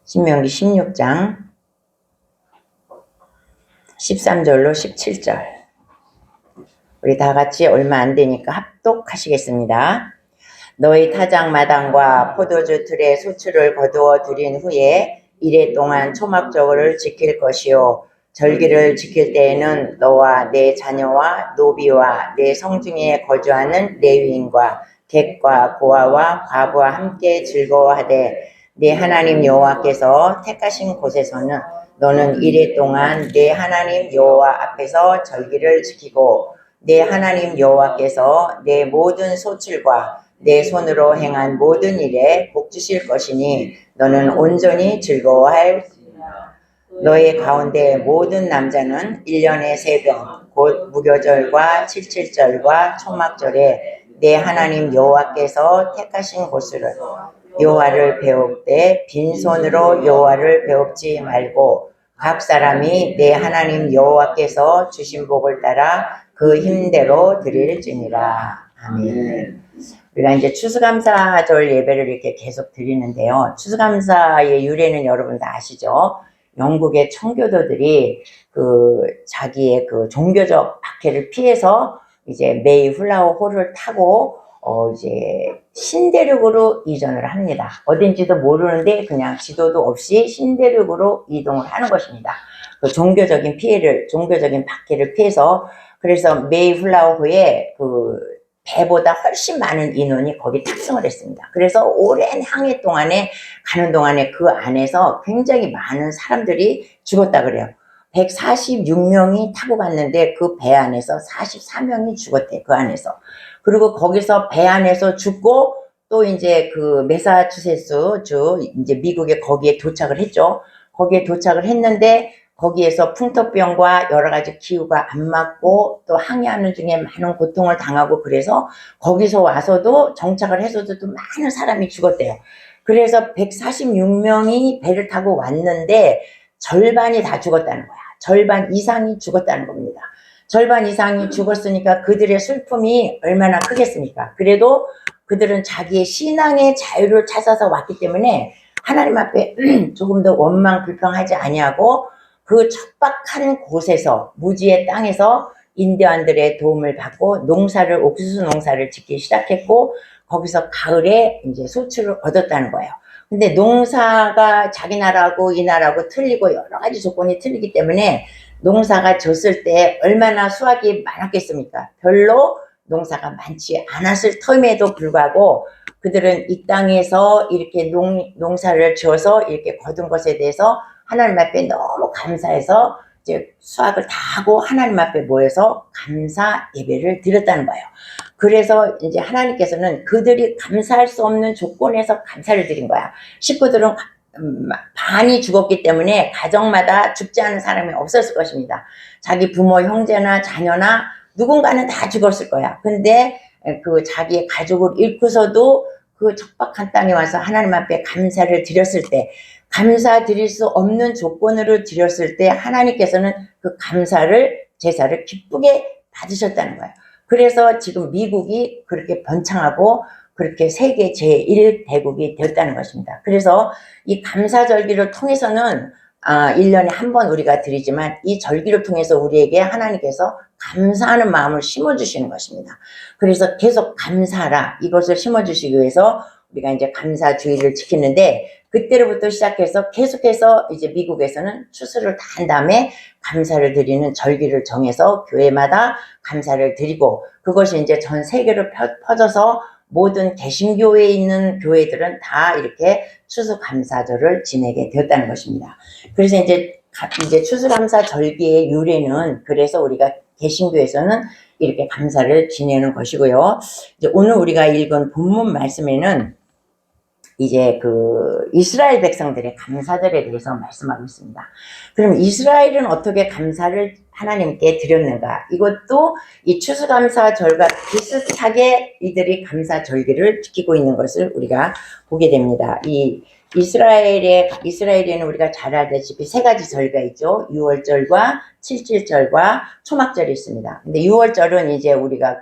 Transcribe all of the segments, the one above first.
신명기 16장 13절로 17절. 우리 다 같이 얼마 안 되니까 합독하시겠습니다. 너희 타작 마당과 포도주 틀에 소출을 거두어 들인 후에 이래 동안 초막절을 지킬 것이요 절기를 지킬 때에는 너와 내 자녀와 노비와 내 성중에 거주하는 레위인과 객과 고아와 과부와 함께 즐거워하되 내 하나님 여호와께서 택하신 곳에서는 너는 이래 동안 내 하나님 여호와 앞에서 절기를 지키고 내 하나님 여호와께서 내 모든 소출과 내 손으로 행한 모든 일에 복 주실 것이니 너는 온전히 즐거워할. 너의 가운데 모든 남자는 1년에 3번 곧 무교절과 칠칠절과 초막절에 내 하나님 여호와께서 택하신 곳으로 여호와를 배울 때 빈손으로 여호와를 배웁지 말고 각 사람이 내 하나님 여호와께서 주신 복을 따라 그 힘대로 드릴지니라. 아멘. 우리가 이제 추수감사절 예배를 이렇게 계속 드리는데요. 추수감사의 유래는 여러분 다 아시죠? 영국의 청교도들이 자기의 종교적 박해를 피해서 이제 메이플라워 호를 타고 이제 신대륙으로 이전을 합니다. 어딘지도 모르는데 그냥 지도도 없이 신대륙으로 이동을 하는 것입니다. 그 종교적인 박해를 피해서. 그래서 메이플라워호에 배보다 훨씬 많은 인원이 거기 탑승을 했습니다. 그래서 오랜 항해 동안에 가는 동안에 그 안에서 굉장히 많은 사람들이 죽었다 그래요. 146명이 타고 갔는데 그 배 안에서 44명이 죽었대. 그 안에서. 그리고 거기서 배 안에서 죽고 또 이제 매사추세츠 주 이제 미국에 거기에 도착을 했죠. 거기에 도착을 했는데 거기에서 풍토병과 여러 가지 기후가 안 맞고 또 항해하는 중에 많은 고통을 당하고 그래서 거기서 와서도 정착을 해서도 또 많은 사람이 죽었대요. 그래서 146명이 배를 타고 왔는데 절반이 다 죽었다는 거야. 절반 이상이 죽었다는 겁니다. 절반 이상이 죽었으니까 그들의 슬픔이 얼마나 크겠습니까? 그래도 그들은 자기의 신앙의 자유를 찾아서 왔기 때문에 하나님 앞에 조금 더 원망 불평하지 아니하고 그 척박한 곳에서 무지의 땅에서 인디언들의 도움을 받고 옥수수 농사를 짓기 시작했고 거기서 가을에 이제 소출을 얻었다는 거예요. 근데 농사가 자기 나라하고 이 나라하고 틀리고 여러 가지 조건이 틀리기 때문에 농사가 졌을 때 얼마나 수확이 많았겠습니까? 별로 농사가 많지 않았을 터임에도 불구하고 그들은 이 땅에서 이렇게 농사를 지어서 이렇게 거둔 것에 대해서 하나님 앞에 너무 감사해서 이제 수확을 다 하고 하나님 앞에 모여서 감사 예배를 드렸다는 거예요. 그래서 이제 하나님께서는 그들이 감사할 수 없는 조건에서 감사를 드린 거야. 식구들은 반이 죽었기 때문에 가정마다 죽지 않은 사람이 없었을 것입니다. 자기 부모, 형제나 자녀나 누군가는 다 죽었을 거야. 근데 자기의 가족을 잃고서도 그 척박한 땅에 와서 하나님 앞에 감사를 드렸을 때, 감사 드릴 수 없는 조건으로 드렸을 때 하나님께서는 그 제사를 기쁘게 받으셨다는 거예요. 그래서 지금 미국이 그렇게 번창하고 그렇게 세계 제1대국이 되었다는 것입니다. 그래서 이 감사절기를 통해서는 1년에 한 번 우리가 드리지만 이 절기를 통해서 우리에게 하나님께서 감사하는 마음을 심어주시는 것입니다. 그래서 계속 감사하라, 이것을 심어주시기 위해서 우리가 이제 감사주의를 지키는데, 그때로부터 시작해서 계속해서 이제 미국에서는 추수를 다 한 다음에 감사를 드리는 절기를 정해서 교회마다 감사를 드리고, 그것이 이제 전 세계로 퍼져서 모든 개신교회에 있는 교회들은 다 이렇게 추수감사절을 지내게 되었다는 것입니다. 그래서 이제 추수감사 절기의 유래는, 그래서 우리가 개신교에서는 이렇게 감사를 지내는 것이고요. 이제 오늘 우리가 읽은 본문 말씀에는 이제 이스라엘 백성들의 감사절에 대해서 말씀하고 있습니다. 그럼 이스라엘은 어떻게 감사를 하나님께 드렸는가? 이것도 이 추수감사절과 비슷하게 이들이 감사절기를 지키고 있는 것을 우리가 보게 됩니다. 이 이스라엘에는 우리가 잘 알다시피 3가지 절기가 있죠. 유월절과 칠칠절과 초막절이 있습니다. 근데 유월절은 이제 우리가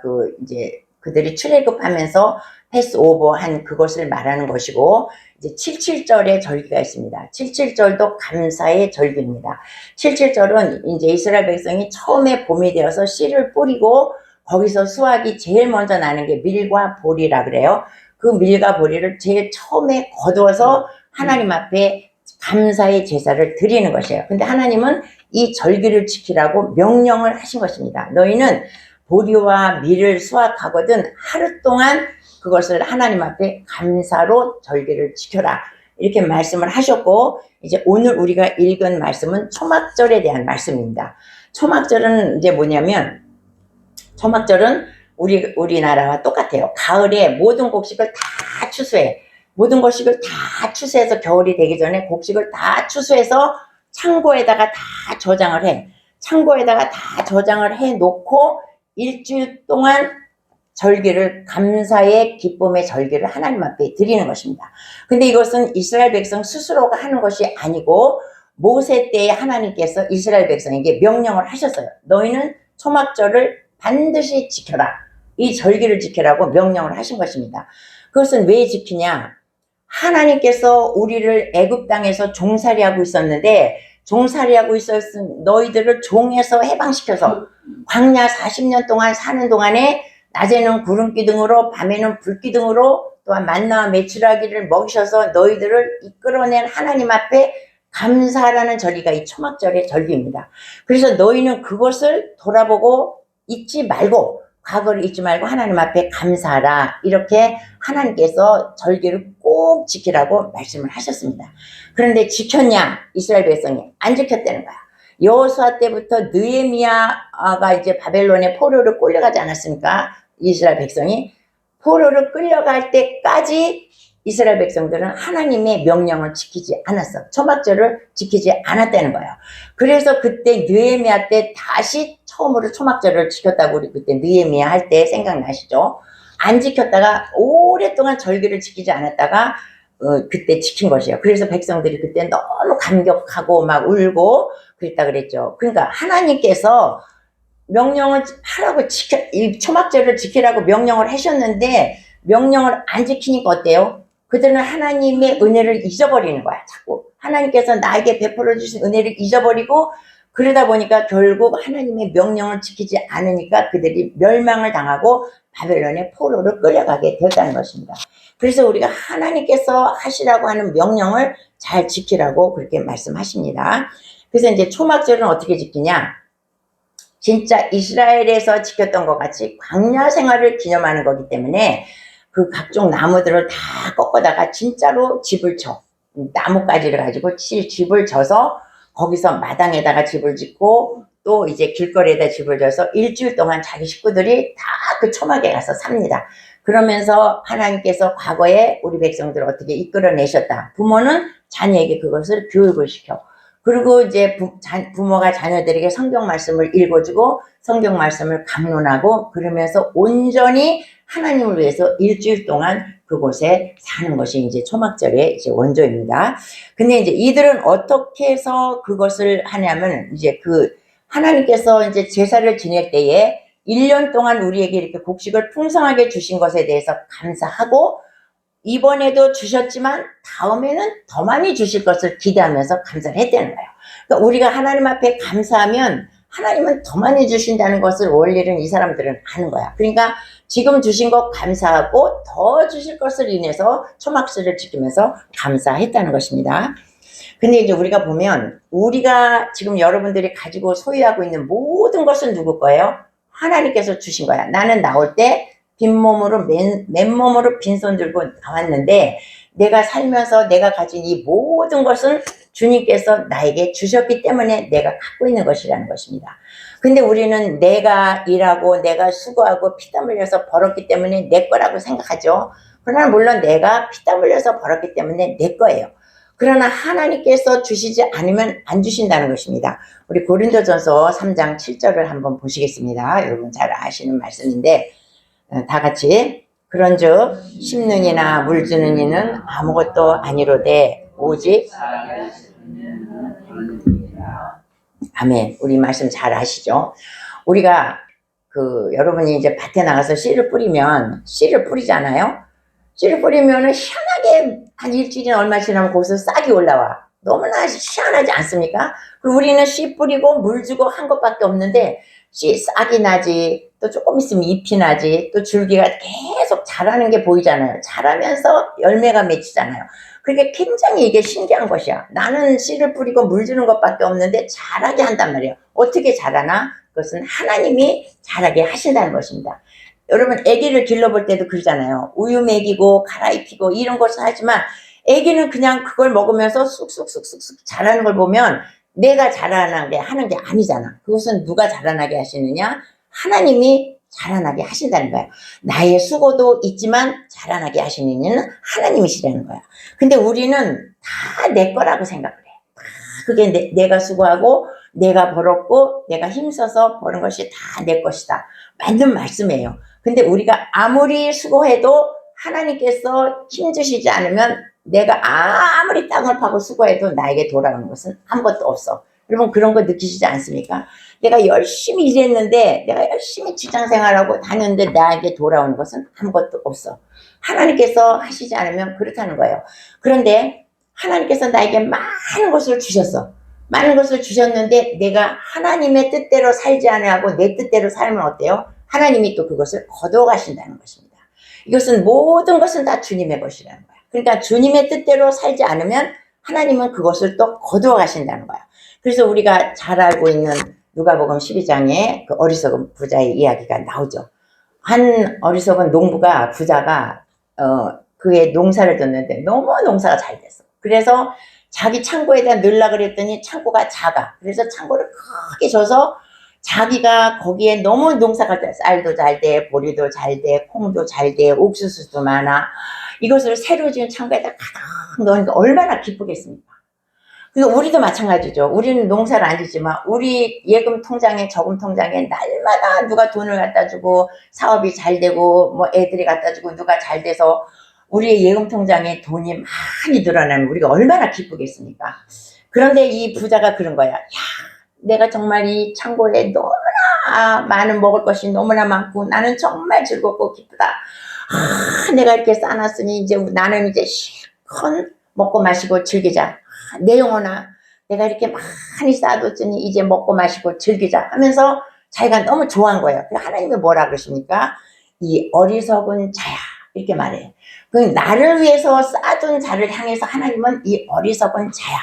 그들이 출애굽하면서 패스오버 한 그것을 말하는 것이고, 이제 77절의 절기가 있습니다. 77절도 감사의 절기입니다. 77절은 이제 이스라엘 백성이 처음에 봄이 되어서 씨를 뿌리고 거기서 수확이 제일 먼저 나는 게 밀과 보리라 그래요. 그 밀과 보리를 제일 처음에 거두어서 하나님 앞에 감사의 제사를 드리는 것이에요. 근데 하나님은 이 절기를 지키라고 명령을 하신 것입니다. 너희는 보리와 밀을 수확하거든 하루 동안 그것을 하나님 앞에 감사로 절기를 지켜라. 이렇게 말씀을 하셨고, 이제 오늘 우리가 읽은 말씀은 초막절에 대한 말씀입니다. 초막절은 이제 뭐냐면, 초막절은 우리나라와 똑같아요. 가을에 모든 곡식을 다 추수해. 모든 곡식을 다 추수해서 겨울이 되기 전에 곡식을 다 추수해서 창고에다가 다 저장을 해. 창고에다가 다 저장을 해 놓고 일주일 동안 절기를, 감사의 기쁨의 절기를 하나님 앞에 드리는 것입니다. 근데 이것은 이스라엘 백성 스스로가 하는 것이 아니고 모세 때에 하나님께서 이스라엘 백성에게 명령을 하셨어요. 너희는 초막절을 반드시 지켜라. 이 절기를 지키라고 명령을 하신 것입니다. 그것은 왜 지키냐? 하나님께서 우리를 애굽 땅에서 종살이하고 있었는데, 종살이하고 있었은 너희들을 종에서 해방시켜서 광야 40년 동안 사는 동안에 낮에는 구름기둥으로 밤에는 불기둥으로 또한 만나와 메추라기를 먹이셔서 너희들을 이끌어낸 하나님 앞에 감사하라는 절기가 이 초막절의 절기입니다. 그래서 너희는 그것을 돌아보고 잊지 말고, 과거를 잊지 말고 하나님 앞에 감사하라. 이렇게 하나님께서 절기를 꼭 지키라고 말씀을 하셨습니다. 그런데 지켰냐? 이스라엘 백성이 안 지켰다는 거야. 여호수아 때부터 느헤미야가 이제 바벨론에 포로를 끌려가지 않았습니까? 이스라엘 백성이 포로를 끌려갈 때까지 이스라엘 백성들은 하나님의 명령을 지키지 않았어. 초막절을 지키지 않았다는 거예요. 그래서 그때 느헤미야 때 다시 처음으로 초막절을 지켰다고 우리 그때 느헤미야 할 때 생각나시죠? 안 지켰다가 오랫동안 절기를 지키지 않았다가 그때 지킨 것이에요. 그래서 백성들이 그때 너무 감격하고 막 울고 그랬다 그랬죠. 그러니까 하나님께서 명령을 하라고 이 초막절을 지키라고 명령을 하셨는데 명령을 안 지키니까 어때요? 그들은 하나님의 은혜를 잊어버리는 거야. 자꾸 하나님께서 나에게 베풀어 주신 은혜를 잊어버리고, 그러다 보니까 결국 하나님의 명령을 지키지 않으니까 그들이 멸망을 당하고 바벨론의 포로로 끌려가게 되었다는 것입니다. 그래서 우리가 하나님께서 하시라고 하는 명령을 잘 지키라고 그렇게 말씀하십니다. 그래서 이제 초막절은 어떻게 지키냐? 진짜 이스라엘에서 지켰던 것 같이 광야 생활을 기념하는 거기 때문에 그 각종 나무들을 다 꺾어다가 진짜로 집을 쳐. 나뭇가지를 가지고 집을 져서 거기서 마당에다가 집을 짓고 또 이제 길거리에다 집을 져서 일주일 동안 자기 식구들이 다 그 초막에 가서 삽니다. 그러면서 하나님께서 과거에 우리 백성들을 어떻게 이끌어내셨다. 부모는 자녀에게 그것을 교육을 시켜. 그리고 이제 부모가 자녀들에게 성경 말씀을 읽어주고 성경 말씀을 강론하고 그러면서 온전히 하나님을 위해서 일주일 동안 그곳에 사는 것이 이제 초막절의 이제 원조입니다. 근데 이제 이들은 어떻게 해서 그것을 하냐면 이제 하나님께서 이제 제사를 지낼 때에 1년 동안 우리에게 이렇게 곡식을 풍성하게 주신 것에 대해서 감사하고 이번에도 주셨지만 다음에는 더 많이 주실 것을 기대하면서 감사를 했다는 거예요. 그러니까 우리가 하나님 앞에 감사하면 하나님은 더 많이 주신다는 것을 원리는 이 사람들은 아는 거야. 그러니까 지금 주신 것 감사하고 더 주실 것을 인해서 초막절을 지키면서 감사했다는 것입니다. 근데 이제 우리가 보면 우리가 지금 여러분들이 가지고 소유하고 있는 모든 것은 누구 거예요? 하나님께서 주신 거야. 나는 나올 때 빈몸으로 맨몸으로 빈손 들고 나왔는데 내가 살면서 내가 가진 이 모든 것은 주님께서 나에게 주셨기 때문에 내가 갖고 있는 것이라는 것입니다. 근데 우리는 내가 일하고 내가 수고하고 피땀 흘려서 벌었기 때문에 내 거라고 생각하죠. 그러나 물론 내가 피땀 흘려서 벌었기 때문에 내 거예요. 그러나 하나님께서 주시지 않으면 안 주신다는 것입니다. 우리 고린도전서 3장 7절을 한번 보시겠습니다. 여러분 잘 아시는 말씀인데 다 같이 그런즉 심는 이나 물 주는 이는 아무것도 아니로되 오직 아멘. 우리 말씀 잘 아시죠? 우리가 여러분이 이제 밭에 나가서 씨를 뿌리면 씨를 뿌리잖아요. 씨를 뿌리면은 희한하게 한 일주일이나 얼마 지나면 거기서 싹이 올라와. 너무나 희한하지 않습니까? 그리고 우리는 씨 뿌리고 물 주고 한 것밖에 없는데 씨 싹이 나지, 또 조금 있으면 잎이 나지, 또 줄기가 계속 자라는 게 보이잖아요. 자라면서 열매가 맺히잖아요. 그게 굉장히 이게 신기한 것이야. 나는 씨를 뿌리고 물 주는 것밖에 없는데 자라게 한단 말이에요. 어떻게 자라나? 그것은 하나님이 자라게 하신다는 것입니다. 여러분 아기를 길러볼 때도 그러잖아요. 우유 먹이고 갈아입히고 이런 것을 하지만 아기는 그냥 그걸 먹으면서 쑥쑥쑥쑥 자라는 걸 보면 내가 자라나게 하는 게 아니잖아. 그것은 누가 자라나게 하시느냐? 하나님이 자라나게 하신다는 거야. 나의 수고도 있지만 자라나게 하시는 이는 하나님이시라는 거야. 근데 우리는 다 내 거라고 생각을 해. 다 그게 내가 수고하고 내가 벌었고 내가 힘써서 버는 것이 다 내 것이다. 맞는 말씀이에요. 근데 우리가 아무리 수고해도 하나님께서 힘주시지 않으면 내가 아무리 땅을 파고 수고해도 나에게 돌아오는 것은 아무것도 없어. 여러분 그런 거 느끼시지 않습니까? 내가 열심히 일했는데 내가 열심히 직장생활하고 다녔는데 나에게 돌아오는 것은 아무것도 없어. 하나님께서 하시지 않으면 그렇다는 거예요. 그런데 하나님께서 나에게 많은 것을 주셨어. 많은 것을 주셨는데 내가 하나님의 뜻대로 살지 않으고 내 뜻대로 살면 어때요? 하나님이 또 그것을 거두어 가신다는 것입니다. 이것은 모든 것은 다 주님의 것이라는 거야. 그러니까 주님의 뜻대로 살지 않으면 하나님은 그것을 또 거두어 가신다는 거야. 그래서 우리가 잘 알고 있는 누가복음 12장에 그 어리석은 부자의 이야기가 나오죠. 한 어리석은 농부가 부자가 그의 농사를 줬는데 너무 농사가 잘 됐어. 그래서 자기 창고에다 넣으려고 그랬더니 창고가 작아. 그래서 창고를 크게 줘서 자기가 거기에 너무 농사가 돼. 쌀도 잘 돼, 보리도 잘 돼, 콩도 잘 돼, 옥수수도 많아. 이것을 새로 지은 창고에다 가득 넣으니까 얼마나 기쁘겠습니까? 그래서 우리도 마찬가지죠. 우리는 농사를 안 짓지만 우리 예금 통장에 저금 통장에 날마다 누가 돈을 갖다 주고 사업이 잘 되고 뭐 애들이 갖다 주고 누가 잘 돼서 우리의 예금 통장에 돈이 많이 늘어나면 우리가 얼마나 기쁘겠습니까? 그런데 이 부자가 그런 거야. 야, 내가 정말 이 창고에 너무나 많은 먹을 것이 너무나 많고 나는 정말 즐겁고 기쁘다. 내가 이렇게 쌓아놨으니 이제 나는 이제 실컷 먹고 마시고 즐기자. 내 영혼아, 내가 이렇게 많이 쌓아뒀으니 이제 먹고 마시고 즐기자 하면서 자기가 너무 좋아한 거예요. 하나님이 뭐라 그러십니까? 이 어리석은 자야 이렇게 말해요. 그 나를 위해서 쌓아둔 자를 향해서 하나님은 이 어리석은 자야.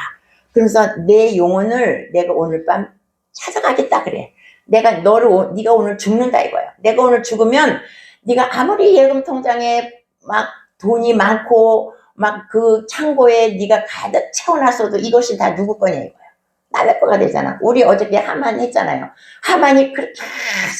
그래서 내 영혼을 내가 오늘 밤 찾아가겠다 그래. 내가 네가 오늘 죽는다 이거야. 내가 오늘 죽으면 네가 아무리 예금 통장에 막 돈이 많고 막 그 창고에 네가 가득 채워놨어도 이것이 다 누구 거냐 이거야. 남의 거가 되잖아. 우리 어저께 하만 했잖아요. 하만이 그렇게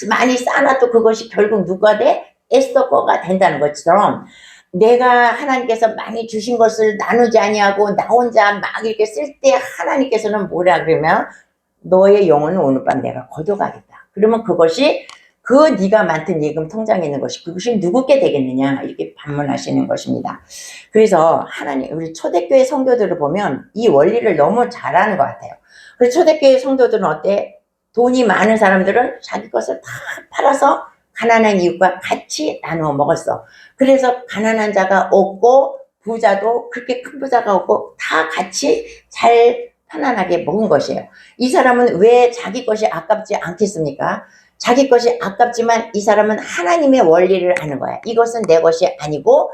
많이 쌓아놔도 그것이 결국 누가 돼? 에스더 거가 된다는 것처럼 내가 하나님께서 많이 주신 것을 나누지 아니하고 나 혼자 막 이렇게 쓸 때 하나님께서는 뭐라 그러면 너의 영혼은 오늘 밤 내가 거둬가겠다. 그러면 그것이 그 네가 맡은 예금 통장에 있는 것이 그것이 누구께 되겠느냐 이렇게 반문하시는 것입니다. 그래서 하나님 우리 초대교회 성도들을 보면 이 원리를 너무 잘하는 것 같아요. 그래서 초대교회 성도들은 어때? 돈이 많은 사람들은 자기 것을 다 팔아서 가난한 이웃과 같이 나누어 먹었어. 그래서 가난한 자가 없고 부자도 그렇게 큰 부자가 없고 다 같이 잘 편안하게 먹은 것이에요. 이 사람은 왜 자기 것이 아깝지 않겠습니까? 자기 것이 아깝지만 이 사람은 하나님의 원리를 아는 거야. 이것은 내 것이 아니고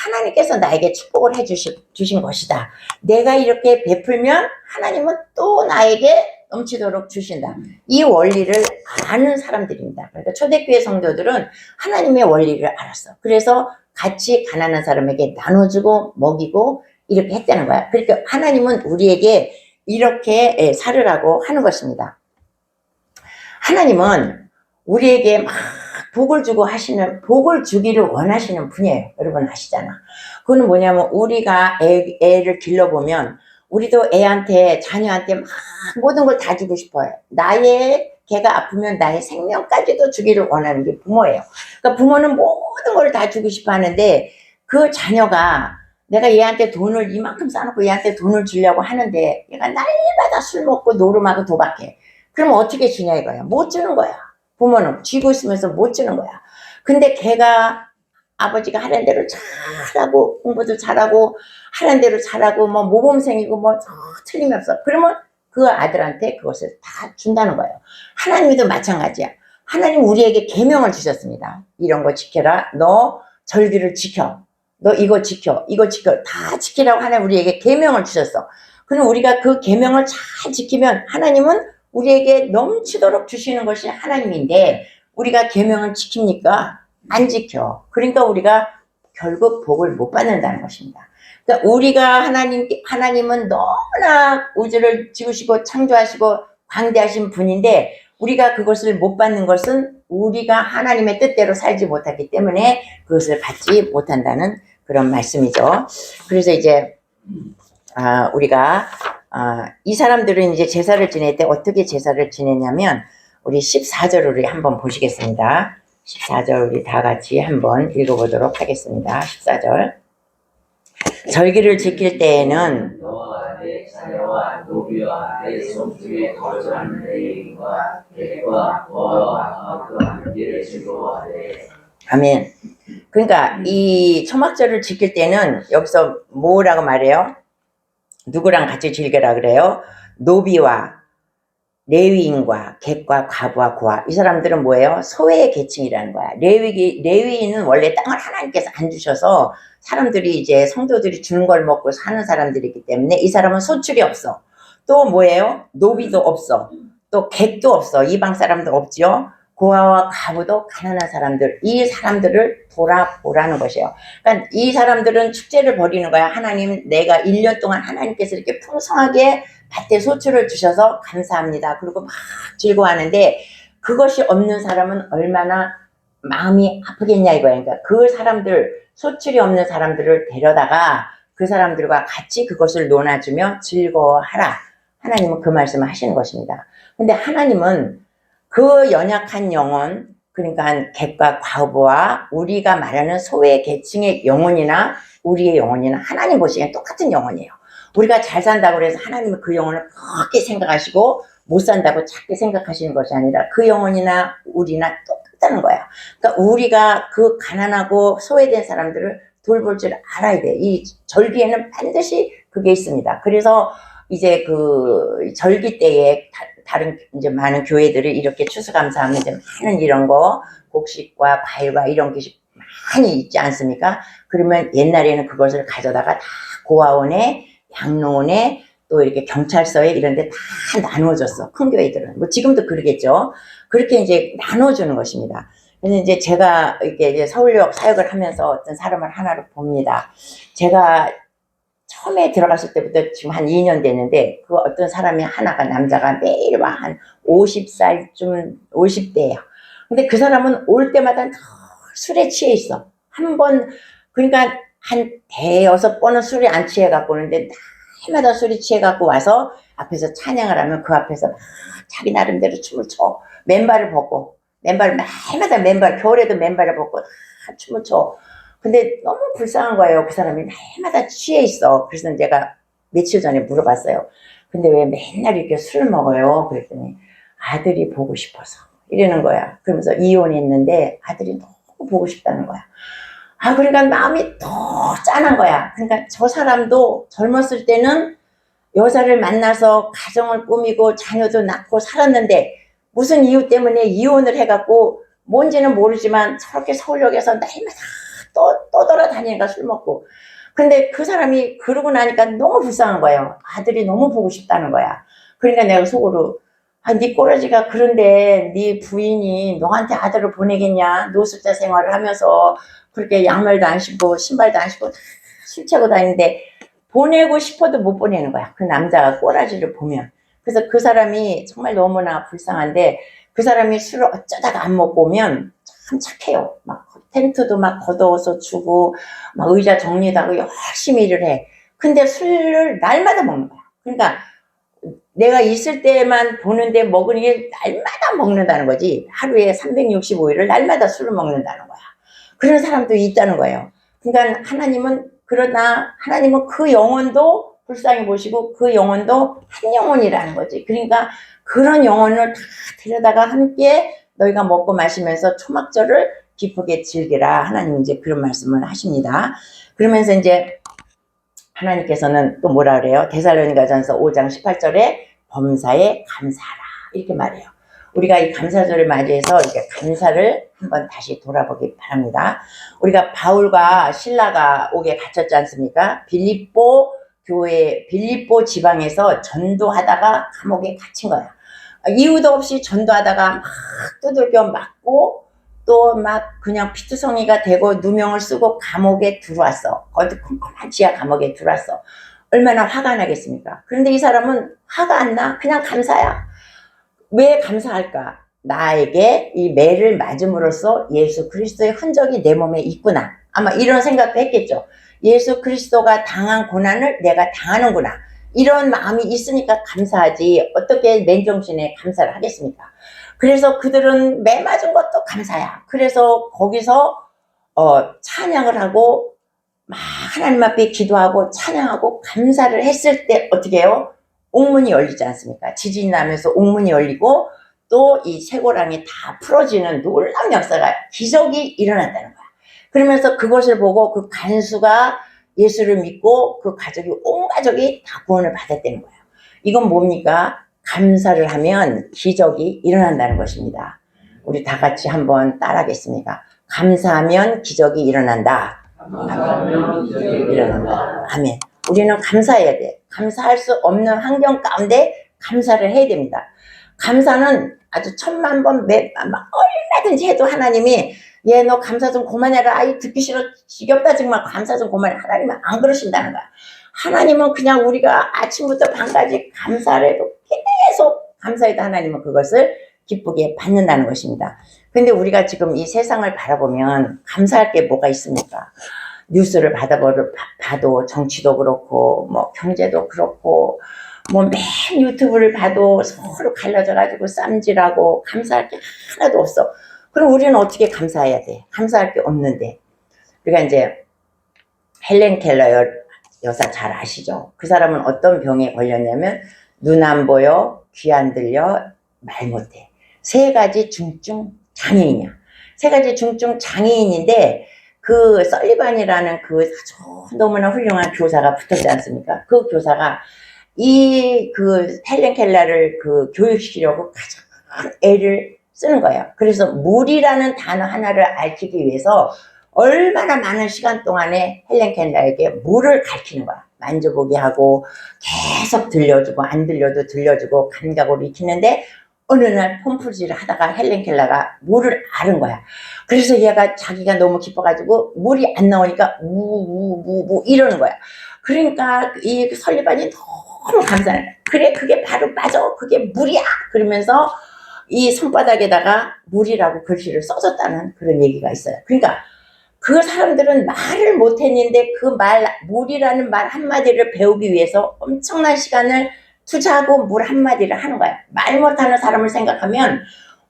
하나님께서 나에게 축복을 해주신 것이다. 내가 이렇게 베풀면 하나님은 또 나에게 넘치도록 주신다. 이 원리를 아는 사람들입니다. 그러니까 초대교회 성도들은 하나님의 원리를 알았어. 그래서 같이 가난한 사람에게 나눠주고 먹이고 이렇게 했다는 거야. 그러니까 하나님은 우리에게 이렇게 살으라고 하는 것입니다. 하나님은 우리에게 막 복을 주고 복을 주기를 원하시는 분이에요. 여러분 아시잖아. 그거는 뭐냐면 우리가 애를 길러보면 우리도 애한테 자녀한테 막 모든 걸 다 주고 싶어요. 걔가 아프면 나의 생명까지도 주기를 원하는 게 부모예요. 그러니까 부모는 모든 걸 다 주고 싶어 하는데 그 자녀가 내가 얘한테 돈을 이만큼 쌓아놓고 얘한테 돈을 주려고 하는데 얘가 날마다 술 먹고 노름하고 도박해. 그럼 어떻게 주냐 이거야. 못 주는 거야. 부모는 쥐고 있으면서 못 주는 거야. 근데 걔가 아버지가 하는 대로 잘하고 공부도 잘하고 하는 대로 잘하고 뭐 모범생이고 뭐 틀림없어. 그러면 그 아들한테 그것을 다 준다는 거예요. 하나님도 마찬가지야. 하나님 우리에게 계명을 주셨습니다. 이런 거 지켜라. 너 절기를 지켜. 너 이거 지켜. 이거 지켜. 다 지키라고 하나님 우리에게 계명을 주셨어. 그럼 우리가 그 계명을 잘 지키면 하나님은 우리에게 넘치도록 주시는 것이 하나님인데 우리가 계명을 지킵니까? 안 지켜. 그러니까 우리가 결국 복을 못 받는다는 것입니다. 그러니까 우리가 하나님은 너무나 우주를 지으시고 창조하시고 광대하신 분인데 우리가 그것을 못 받는 것은 우리가 하나님의 뜻대로 살지 못하기 때문에 그것을 받지 못한다는 그런 말씀이죠. 그래서 이제 우리가 이 사람들은 이제 제사를 지낼 때 어떻게 제사를 지내냐면 우리 14절 우리 한번 보시겠습니다. 14절 우리 다 같이 한번 읽어보도록 하겠습니다. 14절. 절기를 지킬 때에는 너와 내 자녀와 노비와 내 손등에 거절하는 레위인과 객과 어와 그 함께를 즐거워하되. 아멘. 그러니까 이 초막절을 지킬 때는 여기서 뭐라고 말해요? 누구랑 같이 즐겨라 그래요? 노비와 레위인과 객과 과부와 고아. 이 사람들은 뭐예요? 소외의 계층이라는 거야. 레위인은 원래 땅을 하나님께서 안 주셔서 사람들이 이제 성도들이 주는 걸 먹고 사는 사람들이기 때문에 이 사람은 소출이 없어. 또 뭐예요? 노비도 없어. 또 객도 없어. 이방 사람도 없죠. 고아와 과부도 가난한 사람들. 이 사람들을 돌아보라는 것이에요. 그러니까 이 사람들은 축제를 벌이는 거야. 하나님, 내가 1년 동안 하나님께서 이렇게 풍성하게 밭에 소출을 주셔서 감사합니다. 그리고 막 즐거워하는데 그것이 없는 사람은 얼마나 마음이 아프겠냐 이거야. 그러니까 그 사람들, 소출이 없는 사람들을 데려다가 그 사람들과 같이 그것을 논아주며 즐거워하라. 하나님은 그 말씀을 하시는 것입니다. 근데 하나님은 그 연약한 영혼, 그러니까 객과 과부와 우리가 말하는 소외 계층의 영혼이나 우리의 영혼이나 하나님 보시기엔 똑같은 영혼이에요. 우리가 잘 산다고 해서 하나님은 그 영혼을 크게 생각하시고 못 산다고 작게 생각하시는 것이 아니라 그 영혼이나 우리나 똑같다는 거야. 그러니까 우리가 그 가난하고 소외된 사람들을 돌볼 줄 알아야 돼. 이 절기에는 반드시 그게 있습니다. 그래서 이제 그 절기 때에 다른 이제 많은 교회들이 이렇게 추수감사하면 이제 많은 이런 거 곡식과 과일과 이런 것이 많이 있지 않습니까? 그러면 옛날에는 그것을 가져다가 다 고아원에 양로원에 또 이렇게 경찰서에 이런 데 다 나눠줬어. 큰 교회들은. 뭐 지금도 그러겠죠. 그렇게 이제 나눠주는 것입니다. 그래서 이제 제가 이렇게 이제 서울역 사역을 하면서 어떤 사람을 하나를 봅니다. 제가 처음에 들어갔을 때부터 지금 한 2년 됐는데 그 어떤 사람이 하나가 남자가 매일 와 한 50살쯤 50대예요. 근데 그 사람은 올 때마다 술에 취해 있어. 한 번 그러니까 한 대여섯 번은 술에 안 취해 갖고 오는데 날마다 술이 취해 갖고 와서 앞에서 찬양을 하면 그 앞에서 막 자기 나름대로 춤을 춰. 맨발을 벗고 날마다 맨발 겨울에도 맨발을 벗고 춤을 춰. 근데 너무 불쌍한 거예요. 그 사람이 날마다 취해 있어. 그래서 제가 며칠 전에 물어봤어요. 근데 왜 맨날 이렇게 술을 먹어요? 그랬더니 아들이 보고 싶어서 이러는 거야. 그러면서 이혼했는데 아들이 너무 보고 싶다는 거야. 그러니까 마음이 더 짠한 거야. 그러니까 저 사람도 젊었을 때는 여자를 만나서 가정을 꾸미고 자녀도 낳고 살았는데 무슨 이유 때문에 이혼을 해갖고 뭔지는 모르지만 저렇게 서울역에서 날마다 또 돌아다니니까 술 먹고. 근데 그 사람이 그러고 나니까 너무 불쌍한 거예요. 아들이 너무 보고 싶다는 거야. 그러니까 내가 속으로 네 꼬라지가 그런데 네 부인이 너한테 아들을 보내겠냐. 노숙자 생활을 하면서 그렇게 양말도 안 신고 신발도 안 신고 술 채고 다니는데 보내고 싶어도 못 보내는 거야. 그 남자가 꼬라지를 보면. 그래서 그 사람이 정말 너무나 불쌍한데 그 사람이 술을 어쩌다가 안 먹고 오면 참 착해요. 막 텐트도 막 걷어서 주고 막 의자 정리도 하고 열심히 일을 해. 근데 술을 날마다 먹는 거야. 그러니까 내가 있을 때만 보는데 먹으니 날마다 먹는다는 거지. 하루에 365일을 날마다 술을 먹는다는 거야. 그런 사람도 있다는 거예요. 그러니까 하나님은 그 영혼도 불쌍히 보시고 그 영혼도 한 영혼이라는 거지. 그러니까 그런 영혼을 다 데려다가 함께 너희가 먹고 마시면서 초막절을 기쁘게 즐기라. 하나님 이제 그런 말씀을 하십니다. 그러면서 이제 하나님께서는 또 뭐라 그래요? 데살로니가전서 5장 18절에 범사에 감사하라. 이렇게 말해요. 우리가 이 감사절을 맞이해서 이제 감사를 한번 다시 돌아보기 바랍니다. 우리가 바울과 신라가 옥에 갇혔지 않습니까? 빌립보 교회, 빌립보 지방에서 전도하다가 감옥에 갇힌 거야. 이유도 없이 전도하다가 막 두들겨 맞고 또 막 그냥 피투성이가 되고 누명을 쓰고 감옥에 들어왔어. 어디 컴컴한 지하 감옥에 들어왔어. 얼마나 화가 나겠습니까? 그런데 이 사람은 화가 안 나. 그냥 감사야. 왜 감사할까? 나에게 이 매를 맞음으로써 예수 그리스도의 흔적이 내 몸에 있구나. 아마 이런 생각도 했겠죠. 예수 그리스도가 당한 고난을 내가 당하는구나. 이런 마음이 있으니까 감사하지. 어떻게 맨정신에 감사를 하겠습니까? 그래서 그들은 매 맞은 것도 감사야. 그래서 거기서 찬양을 하고 막 하나님 앞에 기도하고 찬양하고 감사를 했을 때 어떻게 해요? 옥문이 열리지 않습니까? 지진이 나면서 옥문이 열리고 또 이 쇠고랑이 다 풀어지는 놀라운 역사가 기적이 일어났다는 거야. 그러면서 그것을 보고 그 간수가 예수를 믿고 그 가족이 온 가족이 다 구원을 받았다는 거예요. 이건 뭡니까? 감사를 하면 기적이 일어난다는 것입니다. 우리 다 같이 한번 따라하겠습니까? 감사하면 기적이 일어난다. 감사하면 기적이 일어난다. 아멘. 우리는 감사해야 돼. 감사할 수 없는 환경 가운데 감사를 해야 됩니다. 감사는 아주 천만 번, 얼마든지 해도 하나님이 얘 너 감사 좀 그만해라. 아이 듣기 싫어. 지겹다 정말 감사 좀 그만해. 하나님은 안 그러신다는 거야. 하나님은 그냥 우리가 아침부터 밤까지 감사를 해도 계속 감사해도 하나님은 그것을 기쁘게 받는다는 것입니다. 근데 우리가 지금 이 세상을 바라보면 감사할 게 뭐가 있습니까? 뉴스를 봐도 정치도 그렇고 뭐 경제도 그렇고 뭐 맨 유튜브를 봐도 서로 갈라져가지고 쌈질하고 감사할 게 하나도 없어. 그럼 우리는 어떻게 감사해야 돼? 감사할 게 없는데. 그러니까 이제 헬렌 켈러 여사 잘 아시죠? 그 사람은 어떤 병에 걸렸냐면 눈 안 보여, 귀 안 들려, 말 못해. 세 가지 중증 장애인이야. 세 가지 중증 장애인인데 그 설리반이라는 그 아주 너무나 훌륭한 교사가 붙었지 않습니까? 그 교사가 그 헬렌 켈러를 그 교육시키려고 가장 애를 쓰는 거예요. 그래서 물이라는 단어 하나를 알리기 위해서 얼마나 많은 시간 동안에 헬렌 켈러에게 물을 가르치는 거야. 만져보게 하고 계속 들려주고 안 들려도 들려주고 감각으로 익히는데 어느 날 펌프질을 하다가 헬렌 켈러가 물을 앓은 거야. 그래서 얘가 자기가 너무 기뻐가지고 물이 안 나오니까 무 이러는 거야. 그러니까 이 설리반이 너무 감사해. 그래 그게 바로 맞아. 그게 물이야. 그러면서 이 손바닥에다가 물이라고 글씨를 써줬다는 그런 얘기가 있어요. 그러니까 그 사람들은 말을 못했는데 그 물이라는 말 한마디를 배우기 위해서 엄청난 시간을 투자하고 물 한마디를 하는 거야. 말 못하는 사람을 생각하면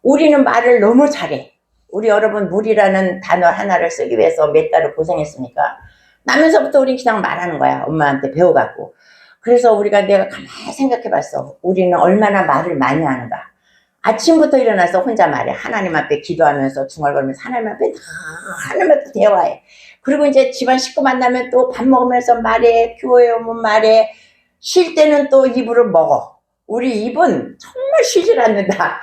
우리는 말을 너무 잘해. 우리 여러분 물이라는 단어 하나를 쓰기 위해서 몇 달을 고생했습니까? 나면서부터 우린 그냥 말하는 거야. 엄마한테 배워갖고. 그래서 내가 가만히 생각해봤어. 우리는 얼마나 말을 많이 하는가. 아침부터 일어나서 혼자 말해. 하나님 앞에 기도하면서 중얼거리면서 하나님 앞에 대화해. 그리고 이제 집안 식구 만나면 또 밥 먹으면서 말해. 교회에 오면 말해. 쉴 때는 또 입으로 먹어. 우리 입은 정말 쉬질 않는다.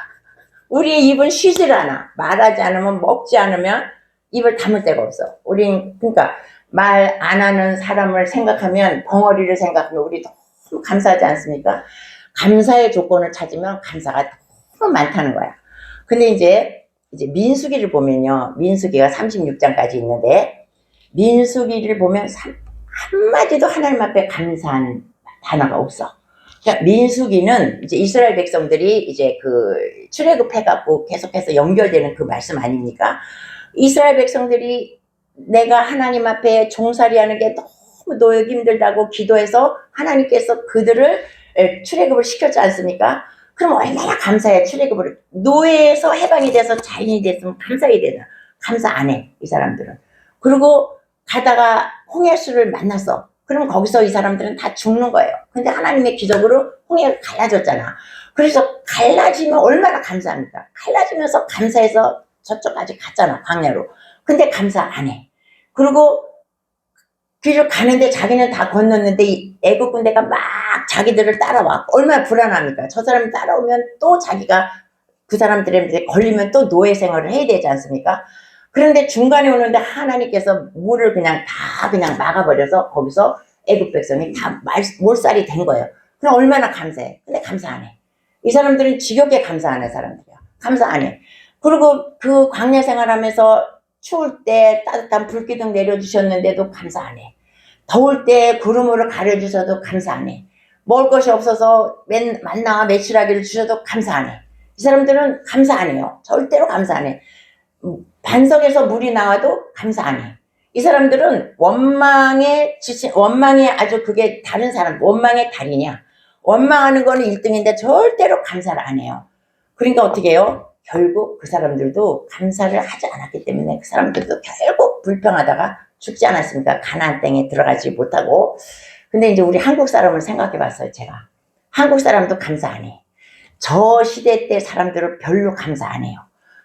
우리 입은 쉬질 않아. 말하지 않으면 먹지 않으면 입을 다물 데가 없어. 우린 그러니까 말 안 하는 사람을 생각하면 벙어리를 생각하면 우리 너무 감사하지 않습니까? 감사의 조건을 찾으면 감사가 너무 많다는 거야. 근데 이제 민수기를 보면요. 민수기가 36장까지 있는데 민수기를 보면 한마디도 하나님 앞에 감사한 단어가 없어. 그러니까 민수기는 이제 이스라엘 백성들이 이제 그 출애굽해갖고 계속해서 연결되는 그 말씀 아닙니까? 이스라엘 백성들이 내가 하나님 앞에 종살이하는 게 너무 노역이 힘들다고 기도해서 하나님께서 그들을 출애굽을 시켰지 않습니까? 그럼 얼마나 감사해. 출애굽을 노예에서 해방이 돼서 자인이 됐으면 감사해야 되나? 감사 안 해, 이 사람들은. 그리고 가다가 홍해수를 만났어. 그럼 거기서 이 사람들은 다 죽는 거예요. 근데 하나님의 기적으로 홍해가 갈라졌잖아. 그래서 갈라지면 얼마나 감사합니까? 갈라지면서 감사해서 저쪽까지 갔잖아, 광야로. 근데 감사 안 해. 그리고 길을 가는데 자기는 다 건넜는데 이 애국 군대가 막 자기들을 따라와. 얼마나 불안합니까? 저 사람이 따라오면 또 자기가 그 사람들한테 걸리면 또 노예 생활을 해야 되지 않습니까? 그런데 중간에 오는데 하나님께서 물을 그냥 다 그냥 막아버려서 거기서 애국 백성이 다 몰살이 된 거예요. 그럼 얼마나 감사해. 근데 감사 안 해. 이 사람들은 지겹게 감사 안 해 사람들이야. 감사 안 해. 그리고 그 광야 생활하면서 추울 때 따뜻한 불기둥 내려주셨는데도 감사 안 해. 더울 때 구름으로 가려주셔도 감사 안 해. 먹을 것이 없어서 만나와 메추라기를 주셔도 감사 안 해. 이 사람들은 감사 안 해요. 절대로 감사 안 해. 반석에서 물이 나와도 감사 안 해. 이 사람들은 원망에 아주 그게 다른 사람, 원망의 달이냐. 원망하는 거는 1등인데 절대로 감사를 안 해요. 그러니까 어떻게 해요? 결국 그 사람들도 감사를 하지 않았기 때문에 그 사람들도 결국 불평하다가 죽지 않았습니까? 가나안 땅에 들어가지 못하고. 근데 이제 우리 한국 사람을 생각해 봤어요, 제가. 한국 사람도 감사 안 해. 저 시대 때 사람들은 별로 감사 안 해요.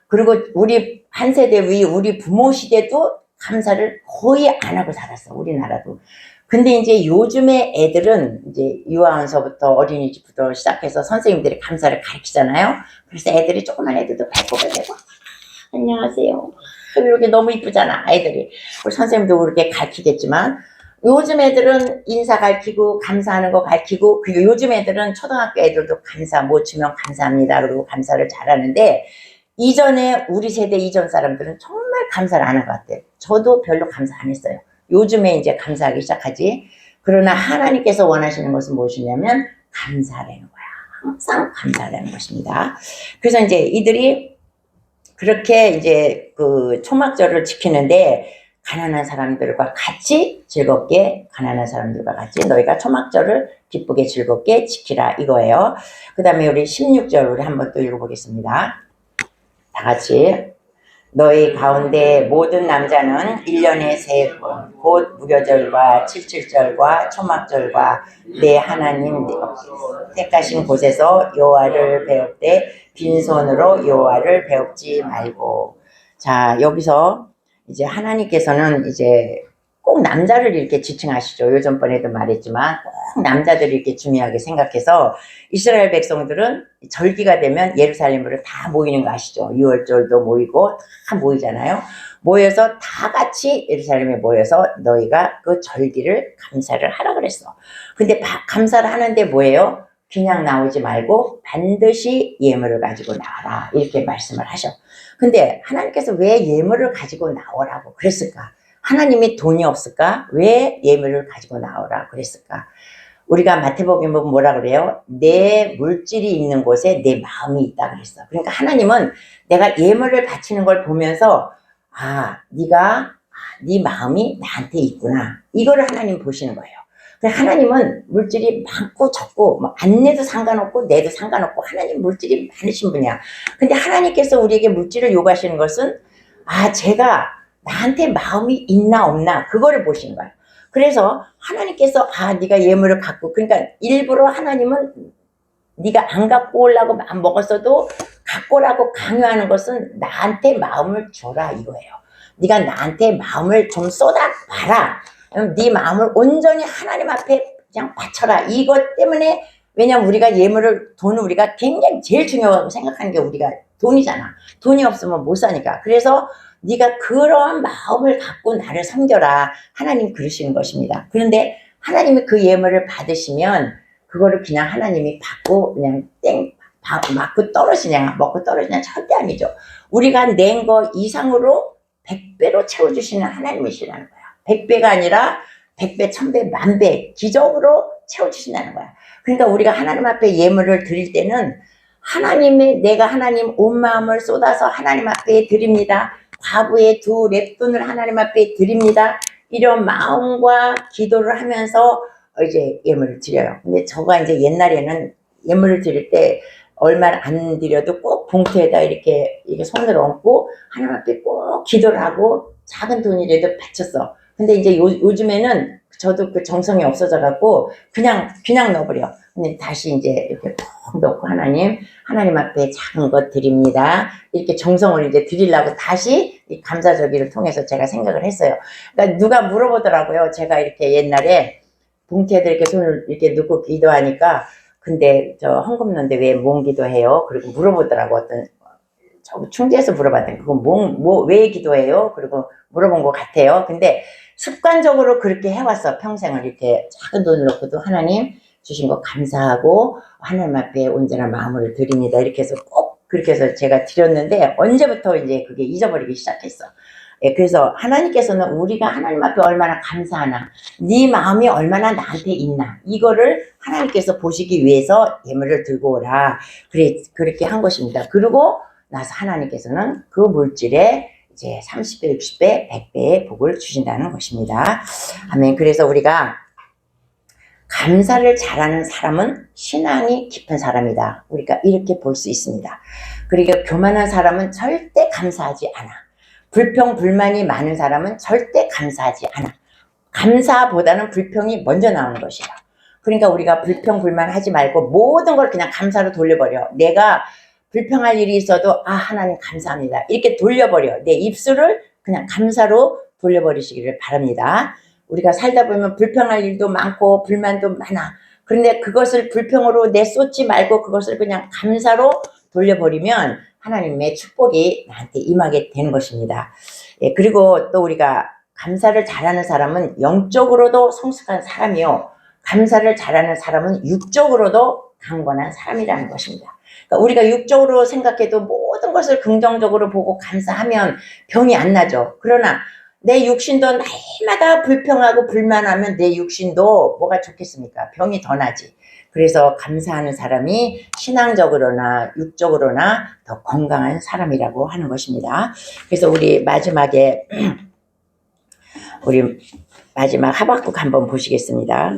그리고 우리 한 세대 위 우리 부모 시대도 감사를 거의 안 하고 살았어, 우리나라도. 근데 이제 요즘에 애들은 이제 유아원서부터 어린이집부터 시작해서 선생님들이 감사를 가르치잖아요. 그래서 애들이 조그만 애들도 배꼽을 대고 안녕하세요 이렇게 너무 이쁘잖아 아이들이. 우리 선생님도 그렇게 가르치겠지만 요즘 애들은 인사 가르치고 감사하는 거 가르치고, 그리고 요즘 애들은 초등학교 애들도 감사 뭐 주면 감사합니다 그리고 감사를 잘하는데, 이전에 우리 세대 이전 사람들은 정말 감사를 안 한 것 같아요. 저도 별로 감사 안 했어요. 요즘에 이제 감사하기 시작하지. 그러나 하나님께서 원하시는 것은 무엇이냐면 감사라는 거야. 항상 감사라는 것입니다. 그래서 이제 이들이 그렇게 이제 그 초막절을 지키는데 가난한 사람들과 같이 즐겁게, 가난한 사람들과 같이 너희가 초막절을 기쁘게 즐겁게 지키라 이거예요. 그 다음에 우리 16절 우리 한번 또 읽어보겠습니다. 다 같이. 너희 가운데 모든 남자는 1년에 3번 곧 무교절과 칠칠절과 초막절과 내 하나님 택하신 곳에서 여호와를 배웁되 빈손으로 여호와를 배웁지 말고. 자, 여기서 이제 하나님께서는 이제 꼭 남자를 이렇게 지칭하시죠. 요전번에도 말했지만 꼭 남자들을 이렇게 중요하게 생각해서 이스라엘 백성들은 절기가 되면 예루살렘으로 다 모이는 거 아시죠? 6월절도 모이고 다 모이잖아요. 모여서 다 같이 예루살렘에 모여서 너희가 그 절기를 감사를 하라 그랬어. 근데 감사를 하는데 뭐예요? 그냥 나오지 말고 반드시 예물을 가지고 나와라 이렇게 말씀을 하셔. 근데 하나님께서 왜 예물을 가지고 나오라고 그랬을까? 하나님이 돈이 없을까? 왜 예물을 가지고 나오라 그랬을까? 우리가 마태복음에 보면 뭐라 그래요? 내 물질이 있는 곳에 내 마음이 있다 그랬어. 그러니까 하나님은 내가 예물을 바치는 걸 보면서 네 마음이 나한테 있구나. 이거를 하나님 보시는 거예요. 하나님은 물질이 많고 적고 안 내도 상관없고 내도 상관없고 하나님 물질이 많으신 분이야. 근데 하나님께서 우리에게 물질을 요구하시는 것은 제가 나한테 마음이 있나 없나 그거를 보시는 거야. 그래서 하나님께서 네가 예물을 갖고, 그러니까 일부러 하나님은 네가 안 갖고 오려고 마음 먹었어도 갖고 오라고 강요하는 것은 나한테 마음을 줘라 이거예요. 네가 나한테 마음을 좀 쏟아봐라. 네 마음을 온전히 하나님 앞에 그냥 바쳐라. 이것 때문에, 왜냐면 우리가 돈을 우리가 굉장히 제일 중요하다고 생각하는 게 우리가 돈이잖아. 돈이 없으면 못 사니까. 그래서 네가 그러한 마음을 갖고 나를 섬겨라. 하나님 그러시는 것입니다. 그런데 하나님이 그 예물을 받으시면 그거를 그냥 하나님이 받고 그냥 맞고 떨어지냐 먹고 떨어지냐 절대 아니죠. 우리가 낸 거 이상으로 100배로 채워주시는 하나님이시라는 거야. 100배가 아니라 100배, 1000배, 만배 기적으로 채워주신다는 거야. 그러니까 우리가 하나님 앞에 예물을 드릴 때는 내가 하나님 온 마음을 쏟아서 하나님 앞에 드립니다. 과부의 2 랩돈을 하나님 앞에 드립니다. 이런 마음과 기도를 하면서 이제 예물을 드려요. 근데 저가 이제 옛날에는 예물을 드릴 때 얼마 안 드려도 꼭 봉투에다 이렇게 손을 얹고 하나님 앞에 꼭 기도를 하고 작은 돈이라도 바쳤어. 근데 이제 요즘에는 저도 그 정성이 없어져 갖고 그냥 넣어버려. 근데 다시 이제 이렇게 꼭 넣고 하나님 앞에 작은 것 드립니다. 이렇게 정성을 이제 드리려고 다시 이 감사절기를 통해서 제가 생각을 했어요. 그러니까 누가 물어보더라고요. 제가 이렇게 옛날에 봉투에다 이렇게 손을 이렇게 넣고 기도하니까 근데 저 헌금 넣는데 왜 뭔 기도해요? 그리고 물어보더라고. 어떤 저 충주에서 물어봤더니 그건 왜 기도해요? 그리고 물어본 것 같아요. 근데 습관적으로 그렇게 해왔어. 평생을 이렇게 작은 돈을 넣고도 하나님 주신 거 감사하고 하나님 앞에 온전한 마음을 드립니다. 이렇게 해서 꼭 그렇게 해서 제가 드렸는데 언제부터 이제 그게 잊어버리기 시작했어. 예, 그래서 하나님께서는 우리가 하나님 앞에 얼마나 감사하나, 네 마음이 얼마나 나한테 있나, 이거를 하나님께서 보시기 위해서 예물을 들고 오라. 그렇게 한 것입니다. 그리고 나서 하나님께서는 그 물질에 이제 30배, 60배, 100배의 복을 주신다는 것입니다. 아멘. 그래서 우리가 감사를 잘하는 사람은 신앙이 깊은 사람이다. 우리가 이렇게 볼 수 있습니다. 그리고 교만한 사람은 절대 감사하지 않아. 불평, 불만이 많은 사람은 절대 감사하지 않아. 감사보다는 불평이 먼저 나오는 것이야. 그러니까 우리가 불평, 불만 하지 말고 모든 걸 그냥 감사로 돌려버려. 내가 불평할 일이 있어도 하나님 감사합니다. 이렇게 돌려버려. 내 입술을 그냥 감사로 돌려버리시기를 바랍니다. 우리가 살다 보면 불평할 일도 많고 불만도 많아. 그런데 그것을 불평으로 내쏟지 말고 그것을 그냥 감사로 돌려버리면 하나님의 축복이 나한테 임하게 되는 것입니다. 예, 그리고 또 우리가 감사를 잘하는 사람은 영적으로도 성숙한 사람이요. 감사를 잘하는 사람은 육적으로도 강건한 사람이라는 것입니다. 그러니까 우리가 육적으로 생각해도 모든 것을 긍정적으로 보고 감사하면 병이 안 나죠. 그러나 내 육신도 날마다 불평하고 불만하면 내 육신도 뭐가 좋겠습니까? 병이 더 나지. 그래서 감사하는 사람이 신앙적으로나 육적으로나 더 건강한 사람이라고 하는 것입니다. 그래서 우리 마지막 하박국 한번 보시겠습니다.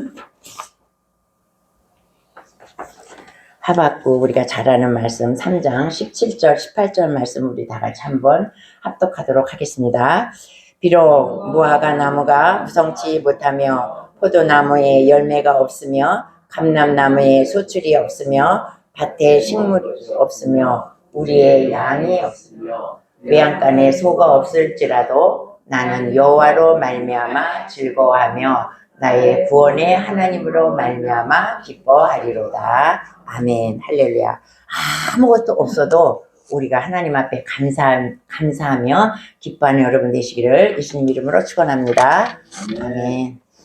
하박국 우리가 잘 아는 말씀 3장 17절 18절 말씀 우리 다 같이 한번 합독하도록 하겠습니다. 비록 무화과 나무가 무성치 못하며 포도나무에 열매가 없으며 감람나무에 소출이 없으며 밭에 식물이 없으며 우리의 양이 없으며 외양간에 소가 없을지라도 나는 여호와로 말미암아 즐거워하며 나의 구원의 하나님으로 말미암아 기뻐하리로다. 아멘. 할렐루야. 아무것도 없어도 우리가 하나님 앞에 감사하며 기뻐하는 여러분 되시기를 예수님 이름으로 축원합니다. 아멘.